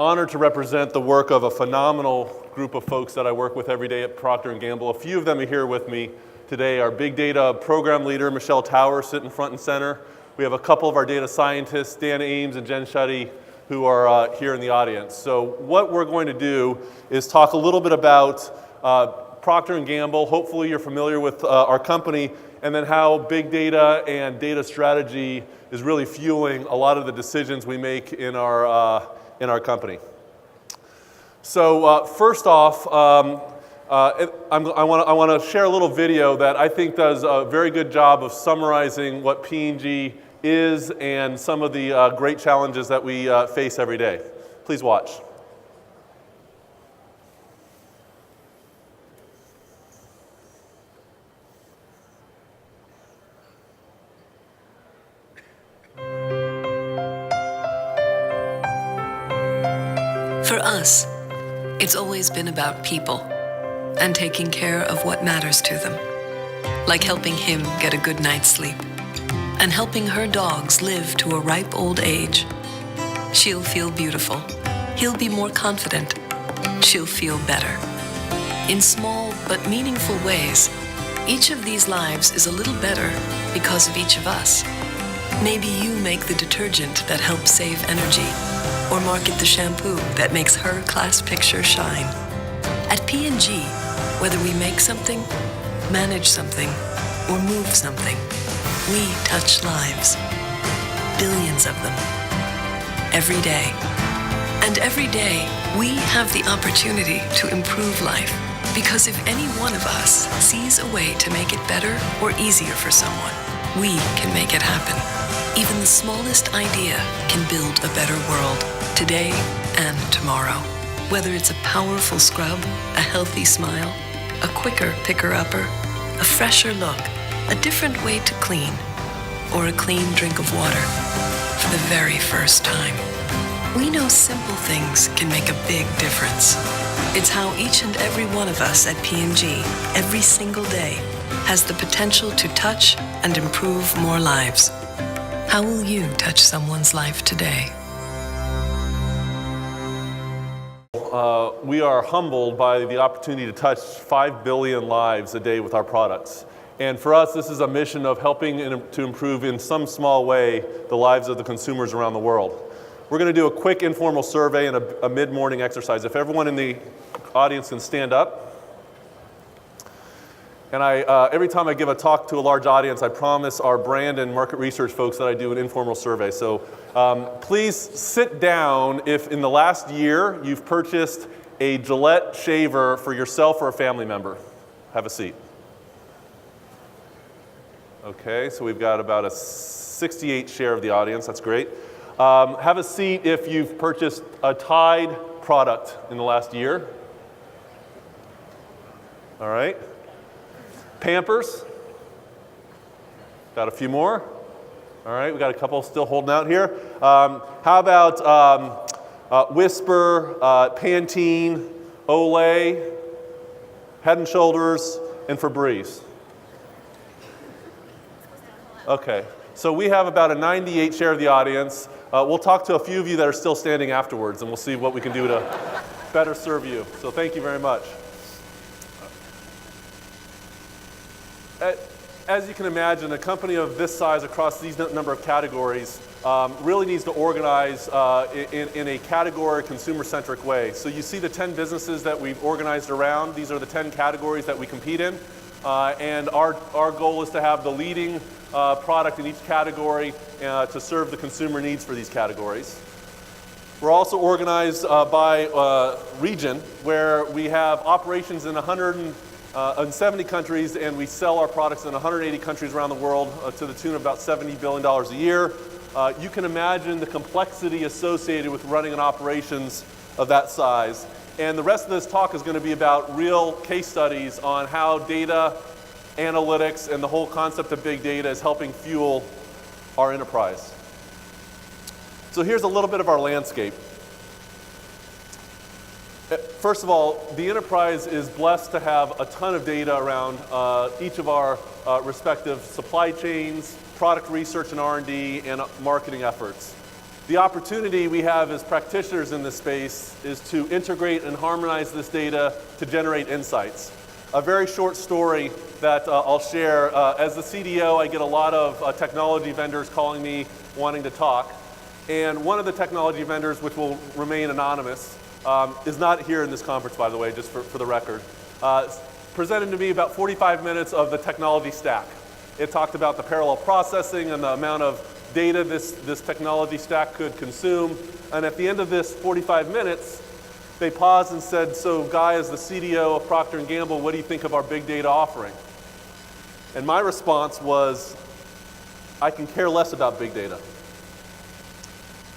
honored to represent the work of a phenomenal group of folks that I work with every day at Procter & Gamble. A few of them are here with me today. Our big data program leader, Michelle Tower, sitting front and center. We have a couple of our data scientists, Dan Ames and Jen Shetty, who are here in the audience. So what we're going to do is talk a little bit about Procter & Gamble. Hopefully you're familiar with our company, and then how big data and data strategy is really fueling a lot of the decisions we make in our company. So first off, I want to share a little video that I think does a very good job of summarizing what P&G is and some of the great challenges that we face every day. Please watch. For us, it's always been about people and taking care of what matters to them, like helping him get a good night's sleep and helping her dogs live to a ripe old age. She'll feel beautiful. He'll be more confident. She'll feel better. In small but meaningful ways, each of these lives is a little better because of each of us. Maybe you make the detergent that helps save energy, or market the shampoo that makes her class picture shine. At P&G, whether we make something, manage something, or move something, we touch lives. Billions of them. Every day. And every day, we have the opportunity to improve life. Because if any one of us sees a way to make it better or easier for someone, we can make it happen. Even the smallest idea can build a better world, today and tomorrow. Whether it's a powerful scrub, a healthy smile, a quicker picker-upper, a fresher look, a different way to clean, or a clean drink of water for the very first time. We know simple things can make a big difference. It's how each and every one of us at P&G, every single day, has the potential to touch and improve more lives. How will you touch someone's life today? We are humbled by the opportunity to touch 5 billion lives a day with our products. And for us, this is a mission of helping to improve in some small way the lives of the consumers around the world. We're going to do a quick informal survey and a mid-morning exercise. If everyone in the audience can stand up. And every time I give a talk to a large audience, I promise our brand and market research folks that I do an informal survey. So please sit down if in the last year you've purchased a Gillette shaver for yourself or a family member. Have a seat. Okay, so we've got about a 68 share of the audience. That's great. Have a seat if you've purchased a Tide product in the last year. All right. Pampers. Got a few more. All right, we got a couple still holding out here. How about Whisper, Pantene, Olay, Head & Shoulders, and Febreze? Okay, so we have about a 98 share of the audience. We'll talk to a few of you that are still standing afterwards, and we'll see what we can do to better serve you. So thank you very much. As you can imagine, a company of this size across these number of categories really needs to organize in a category consumer-centric way. So you see the 10 businesses that we've organized around. These are the 10 categories that we compete in. And our goal is to have the leading product in each category to serve the consumer needs for these categories. We're also organized by region, where we have operations in 170 countries, and we sell our products in 180 countries around the world to the tune of about $70 billion a year. You can imagine the complexity associated with running an operations of that size. And the rest of this talk is going to be about real case studies on how data, analytics, and the whole concept of big data is helping fuel our enterprise. So here's a little bit of our landscape. First of all, the enterprise is blessed to have a ton of data around each of our respective supply chains, product research and R&D, and marketing efforts. The opportunity we have as practitioners in this space is to integrate and harmonize this data to generate insights. A very short story that I'll share. As the CDO, I get a lot of technology vendors calling me wanting to talk. And one of the technology vendors, which will remain anonymous, is not here in this conference, by the way, just for the record, presented to me about 45 minutes of the technology stack. It talked about the parallel processing and the amount of data this technology stack could consume. And at the end of this 45 minutes, they paused and said, so Guy, as the CDO of Procter & Gamble, what do you think of our big data offering? And my response was, I can care less about big data.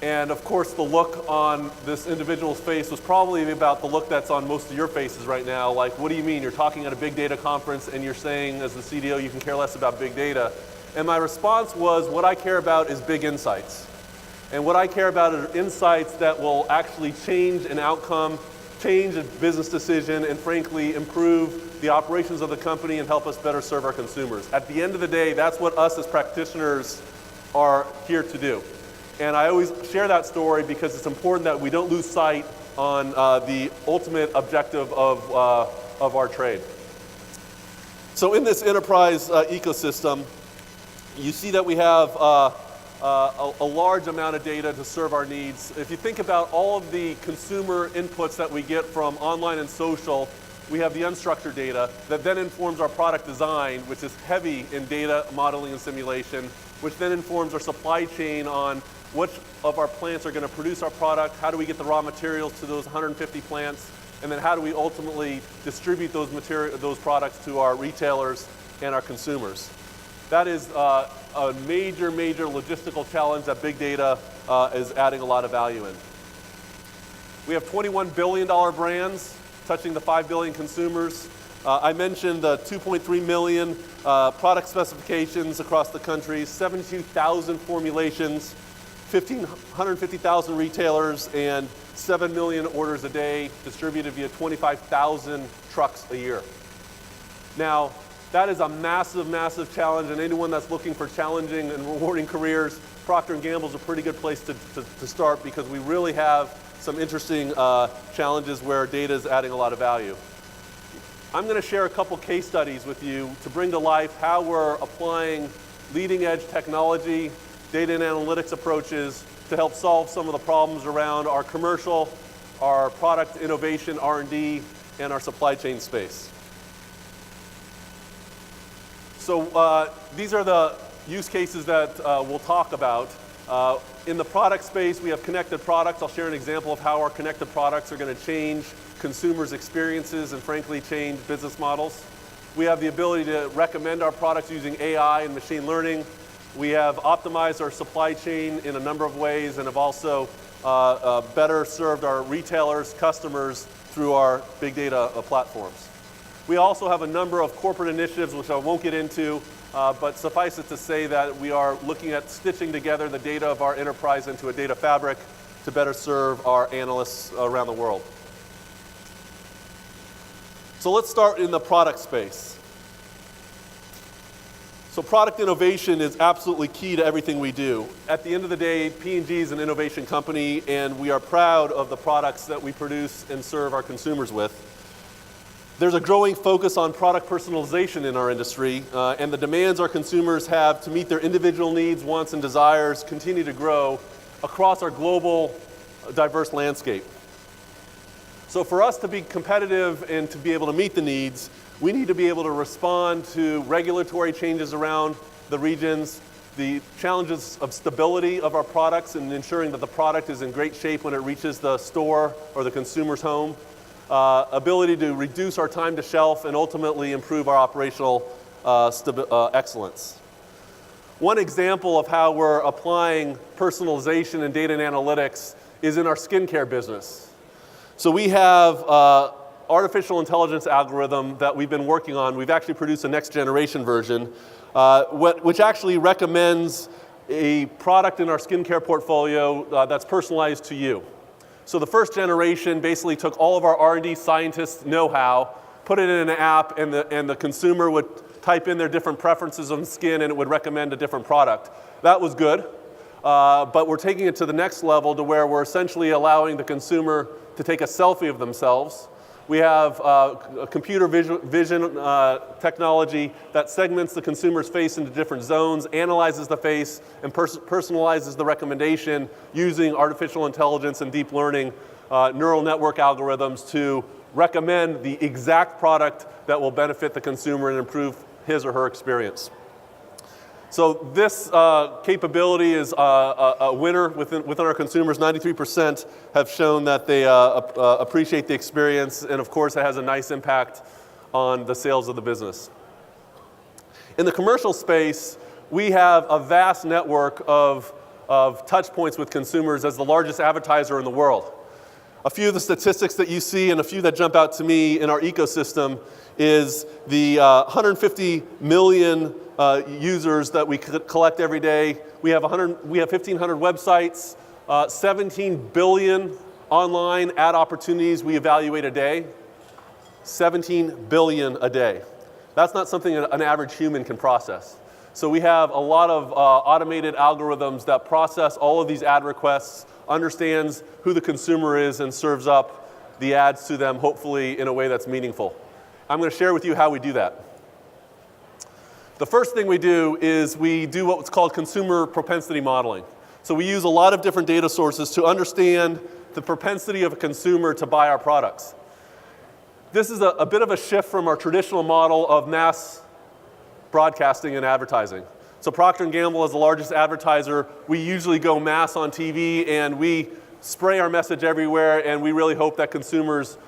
And of course, the look on this individual's face was probably about the look that's on most of your faces right now. Like, what do you mean? You're talking at a big data conference and you're saying, as the CDO, you can care less about big data. And my response was, what I care about is big insights. And what I care about are insights that will actually change an outcome, change a business decision, and frankly, improve the operations of the company and help us better serve our consumers. At the end of the day, that's what us as practitioners are here to do. And I always share that story because it's important that we don't lose sight on the ultimate objective of our trade. So in this enterprise ecosystem, you see that we have a large amount of data to serve our needs. If you think about all of the consumer inputs that we get from online and social, we have the unstructured data that then informs our product design, which is heavy in data modeling and simulation, which then informs our supply chain on which of our plants are going to produce our product, how do we get the raw materials to those 150 plants, and then how do we ultimately distribute those products to our retailers and our consumers. That is a major, major logistical challenge that big data is adding a lot of value in. We have $21 billion brands touching the 5 billion consumers. I mentioned the 2.3 million product specifications across the country, 72,000 formulations, 150,000 retailers, and 7 million orders a day distributed via 25,000 trucks a year. Now, that is a massive, massive challenge, and anyone that's looking for challenging and rewarding careers, Procter & Gamble is a pretty good place to start because we really have some interesting challenges where data is adding a lot of value. I'm going to share a couple case studies with you to bring to life how we're applying leading edge technology, data and analytics approaches to help solve some of the problems around our commercial, our product innovation, R&D, and our supply chain space. So these are the use cases that we'll talk about. In the product space, we have connected products. I'll share an example of how our connected products are going to change consumers' experiences and frankly change business models. We have the ability to recommend our products using AI and machine learning. We have optimized our supply chain in a number of ways and have also better served our retailers, customers through our big data platforms. We also have a number of corporate initiatives, which I won't get into, but suffice it to say that we are looking at stitching together the data of our enterprise into a data fabric to better serve our analysts around the world. So let's start in the product space. So product innovation is absolutely key to everything we do. At the end of the day, P&G is an innovation company, and we are proud of the products that we produce and serve our consumers with. There's a growing focus on product personalization in our industry, and the demands our consumers have to meet their individual needs, wants, and desires continue to grow across our global, diverse landscape. So for us to be competitive and to be able to meet the needs, we need to be able to respond to regulatory changes around the regions, the challenges of stability of our products and ensuring that the product is in great shape when it reaches the store or the consumer's home, ability to reduce our time to shelf and ultimately improve our operational excellence. One example of how we're applying personalization and data and analytics is in our skincare business. So we have artificial intelligence algorithm that we've been working on. We've actually produced a next generation version, which actually recommends a product in our skincare portfolio that's personalized to you. So the first generation basically took all of our R&D scientists' know-how, put it in an app, and the consumer would type in their different preferences on skin and it would recommend a different product. That was good. but we're taking it to the next level to where we're essentially allowing the consumer to take a selfie of themselves. We have a computer vision technology that segments the consumer's face into different zones, analyzes the face, and personalizes the recommendation using artificial intelligence and deep learning neural network algorithms to recommend the exact product that will benefit the consumer and improve his or her experience. So this capability is a winner within our consumers. 93% have shown that they appreciate the experience, and of course it has a nice impact on the sales of the business. In the commercial space, we have a vast network of touch points with consumers as the largest advertiser in the world. A few of the statistics that you see and a few that jump out to me in our ecosystem is the 150 million users that we collect every day. We have 1,500 websites, 17 billion online ad opportunities we evaluate a day. 17 billion a day. That's not something an average human can process. So we have a lot of automated algorithms that process all of these ad requests, understands who the consumer is, and serves up the ads to them, hopefully in a way that's meaningful. I'm going to share with you how we do that. The first thing we do is we do what's called consumer propensity modeling. So we use a lot of different data sources to understand the propensity of a consumer to buy our products. This is a bit of a shift from our traditional model of mass broadcasting and advertising. So Procter & Gamble is the largest advertiser. We usually go mass on TV and we spray our message everywhere, and we really hope that consumers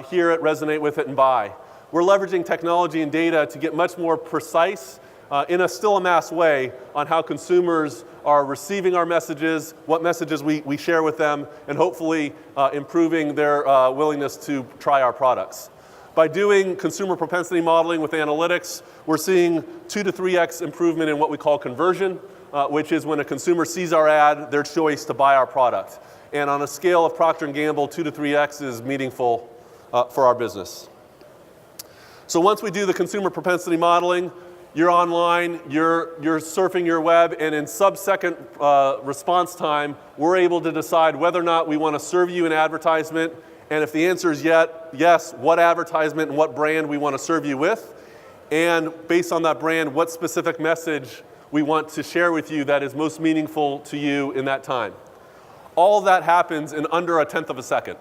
hear it, resonate with it, and buy. We're leveraging technology and data to get much more precise in still a mass way on how consumers are receiving our messages, what messages we share with them, and hopefully improving their willingness to try our products. By doing consumer propensity modeling with analytics, we're seeing 2 to 3x improvement in what we call conversion, which is when a consumer sees our ad, their choice to buy our product. And on a scale of Procter & Gamble, 2 to 3x is meaningful for our business. So once we do the consumer propensity modeling, you're online, you're surfing your web, and in sub-second response time, we're able to decide whether or not we want to serve you an advertisement, and if the answer is yes, what advertisement and what brand we want to serve you with, and based on that brand, what specific message we want to share with you that is most meaningful to you in that time. All of that happens in under 1/10 of a second.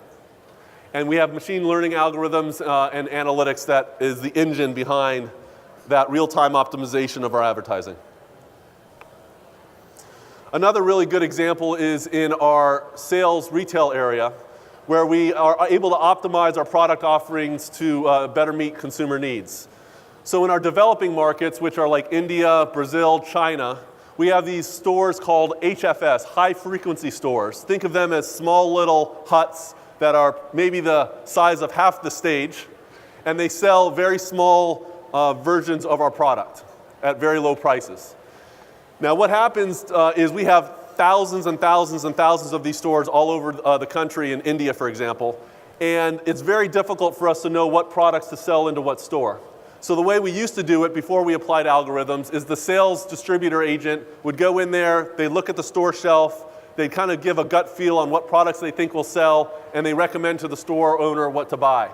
And we have machine learning algorithms and analytics that is the engine behind that real-time optimization of our advertising. Another really good example is in our sales retail area, where we are able to optimize our product offerings to better meet consumer needs. So in our developing markets, which are like India, Brazil, China, we have these stores called HFS, high-frequency stores. Think of them as small little huts that are maybe the size of half the stage, and they sell very small versions of our product at very low prices. Now what happens is we have thousands and thousands and thousands of these stores all over the country, in India, for example, and it's very difficult for us to know what products to sell into what store. So the way we used to do it before we applied algorithms is the sales distributor agent would go in there, they look at the store shelf, they kind of give a gut feel on what products they think will sell, and they recommend to the store owner what to buy.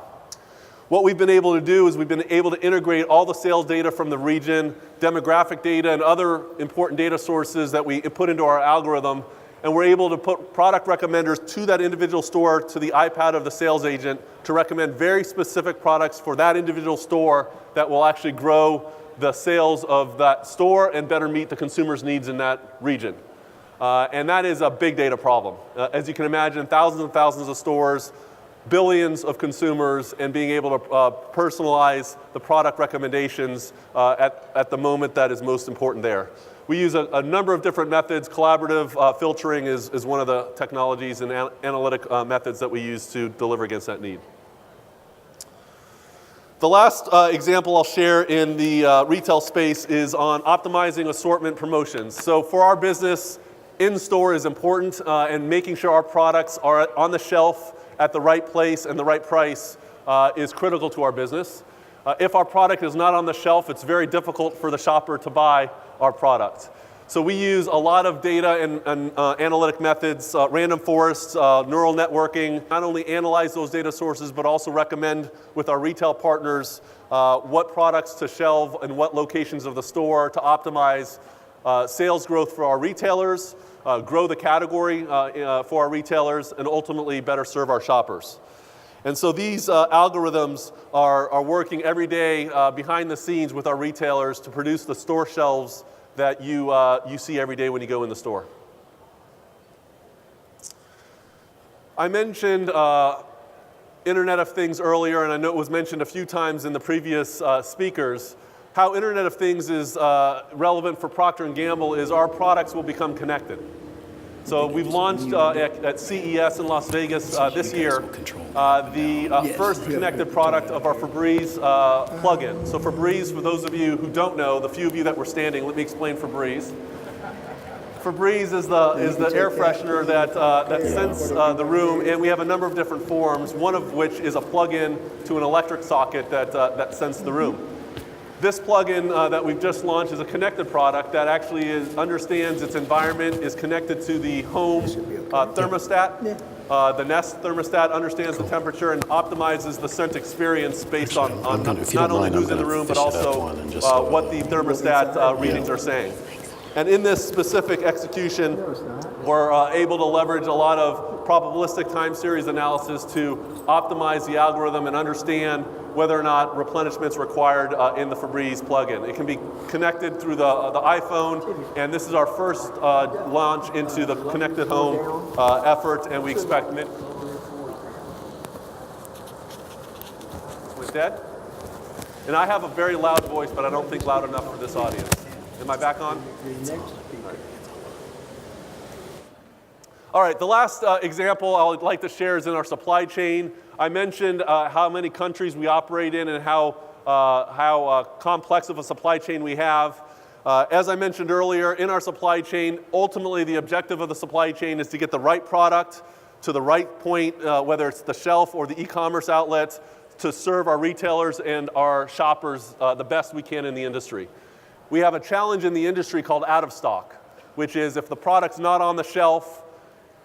What we've been able to do is we've been able to integrate all the sales data from the region, demographic data, and other important data sources that we put into our algorithm, and we're able to put product recommenders to that individual store, to the iPad of the sales agent, to recommend very specific products for that individual store that will actually grow the sales of that store and better meet the consumer's needs in that region. And that is a big data problem. As you can imagine, thousands and thousands of stores, billions of consumers, and being able to personalize the product recommendations at the moment that is most important there. We use a number of different methods. Collaborative filtering is one of the technologies and analytic methods that we use to deliver against that need. The last example I'll share in the retail space is on optimizing assortment promotions. So for our business, in-store is important, and making sure our products are on the shelf at the right place and the right price is critical to our business. If our product is not on the shelf, it's very difficult for the shopper to buy our product. So we use a lot of data and analytic methods, random forests, neural networking, not only analyze those data sources, but also recommend with our retail partners what products to shelve and what locations of the store to optimize sales growth for our retailers, grow the category for our retailers, and ultimately better serve our shoppers. And so these algorithms are working every day behind the scenes with our retailers to produce the store shelves that you see every day when you go in the store. I mentioned Internet of Things earlier, and I know it was mentioned a few times in the previous speakers. How Internet of Things is relevant for Procter & Gamble is our products will become connected. So we've launched at CES in Las Vegas this year the first connected product of our Febreze plug-in. So Febreze, for those of you who don't know, the few of you that were standing, let me explain Febreze. Febreze is the air freshener that scents the room, and we have a number of different forms, one of which is a plug-in to an electric socket that scents the room. This plugin that we've just launched is a connected product that actually understands its environment, is connected to the home thermostat. The Nest thermostat understands the temperature and optimizes the scent experience based on not only who's in the room, but also what the thermostat readings are saying. And in this specific execution, we're able to leverage a lot of probabilistic time series analysis to optimize the algorithm and understand whether or not replenishment is required in the Febreze plugin. It can be connected through the iPhone, and this is our first launch into the connected home effort, and we expect Went dead? And I have a very loud voice, but I don't think loud enough for this audience. Am I back on? All right, the last example I would like to share is in our supply chain. I mentioned how many countries we operate in and how complex of a supply chain we have. As I mentioned earlier, in our supply chain, ultimately the objective of the supply chain is to get the right product to the right point, whether it's the shelf or the e-commerce outlet, to serve our retailers and our shoppers the best we can in the industry. We have a challenge in the industry called out of stock, which is if the product's not on the shelf,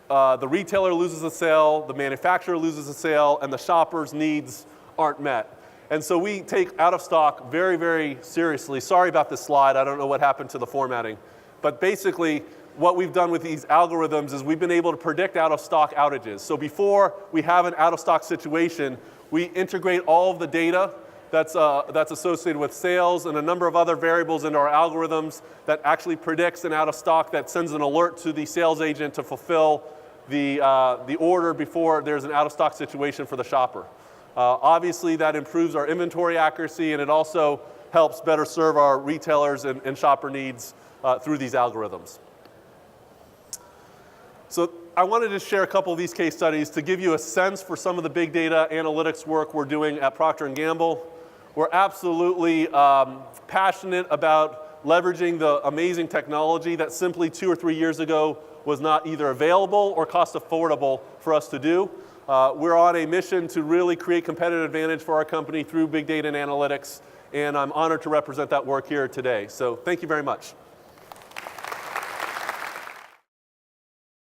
the retailer loses a sale, the manufacturer loses a sale, and the shopper's needs aren't met. And so we take out of stock very, very seriously. Sorry about this slide. I don't know what happened to the formatting. But basically, what we've done with these algorithms is we've been able to predict out of stock outages. So before we have an out of stock situation, we integrate all of the data that's associated with sales and a number of other variables into our algorithms that actually predicts an out of stock that sends an alert to the sales agent to fulfill the order before there's an out of stock situation for the shopper. Obviously, that improves our inventory accuracy, and it also helps better serve our retailers and shopper needs through these algorithms. So I wanted to share a couple of these case studies to give you a sense for some of the big data analytics work we're doing at Procter & Gamble. We're absolutely passionate about leveraging the amazing technology that simply 2 or 3 years ago was not either available or cost affordable for us to do. We're on a mission to really create competitive advantage for our company through big data and analytics, and I'm honored to represent that work here today. So thank you very much.